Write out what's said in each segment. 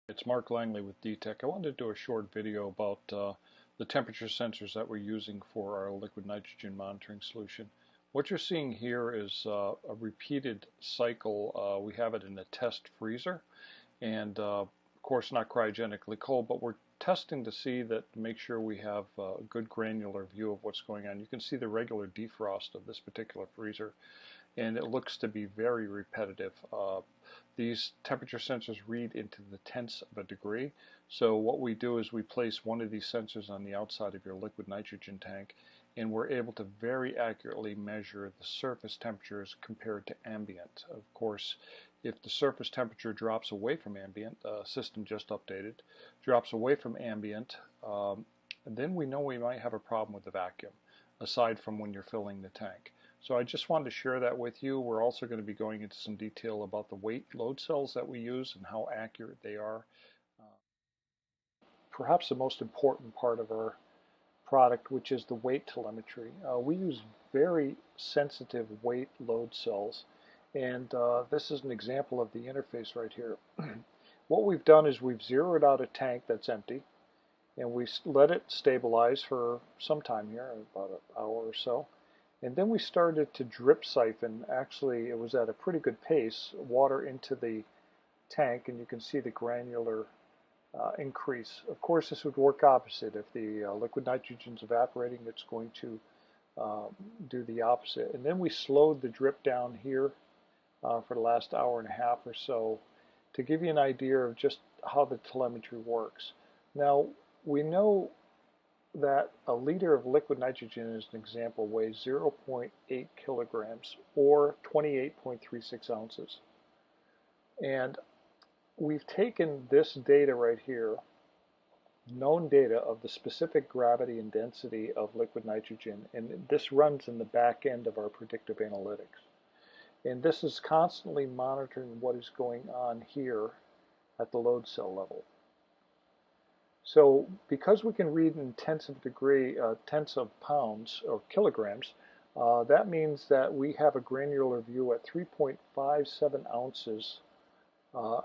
It's Mark Langley with DeTech. I wanted to do a short video about the temperature sensors that we're using for our liquid nitrogen monitoring solution. What you're seeing here is a repeated cycle. We have it in a test freezer, and of course not cryogenically cold, but we're testing to see that, to make sure we have a good granular view of what's going on. You can see the regular defrost of this particular freezer, and it looks to be very repetitive. These temperature sensors read into the tenths of a degree. So what we do is we place one of these sensors on the outside of your liquid nitrogen tank, and we're able to very accurately measure the surface temperatures compared to ambient. Of course, if the surface temperature drops away from ambient, system just updated, drops away from ambient, then we know we might have a problem with the vacuum, aside from when you're filling the tank. So I just wanted to share that with you. We're also going to be going into some detail about the weight load cells that we use and how accurate they are. Perhaps the most important part of our product, which is the weight telemetry. We use very sensitive weight load cells, and this is an example of the interface right here. What we've done is we've zeroed out a tank that's empty, and we let it stabilize for some time here, about an hour or so. And then we started to drip siphon. Actually, it was at a pretty good pace, water into the tank, and you can see the granular increase. Of course, this would work opposite. If the liquid nitrogen is evaporating, it's going to do the opposite. And then we slowed the drip down here for the last hour and a half or so to give you an idea of just how the telemetry works. Now, we know that a liter of liquid nitrogen, as an example, weighs 0.8 kilograms or 28.36 ounces. And we've taken this data right here, known data of the specific gravity and density of liquid nitrogen, and this runs in the back end of our predictive analytics. And this is constantly monitoring what is going on here at the load cell level. So because we can read in tenths of pounds or kilograms, that means that we have a granular view at 3.57 ounces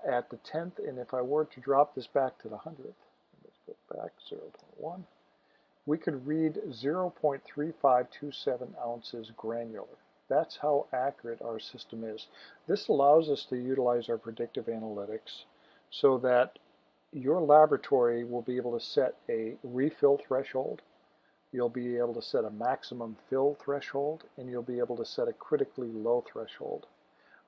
at the tenth. And if I were to drop this back to the hundredth, let's go back 0.1, we could read 0.3527 ounces granular. That's how accurate our system is. This allows us to utilize our predictive analytics so that your laboratory will be able to set a refill threshold, you'll be able to set a maximum fill threshold, and you'll be able to set a critically low threshold.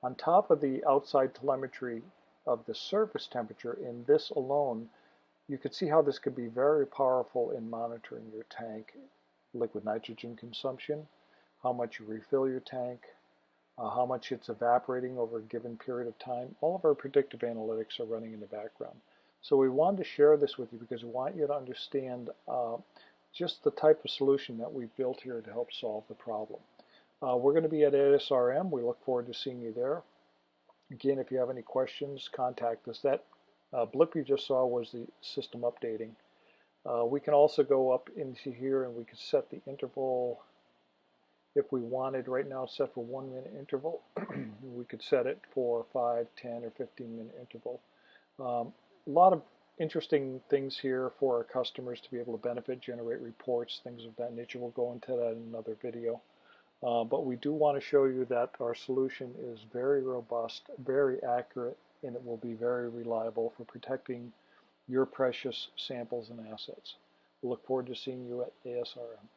On top of the outside telemetry of the surface temperature in this alone, you can see how this could be very powerful in monitoring your tank liquid nitrogen consumption, how much you refill your tank, how much it's evaporating over a given period of time. All of our predictive analytics are running in the background. So we wanted to share this with you because we want you to understand just the type of solution that we've built here to help solve the problem. We're going to be at ASRM. We look forward to seeing you there. Again, if you have any questions, contact us. That blip you just saw was the system updating. We can also go up into here and we can set the interval if we wanted. Right now it's set for 1 minute interval. We could set it for 5, 10, or 15-minute interval. A lot of interesting things here for our customers to be able to benefit, generate reports, things of that nature. We'll go into that in another video. But we do want to show you that our solution is very robust, very accurate, and it will be very reliable for protecting your precious samples and assets. We look forward to seeing you at ASRM.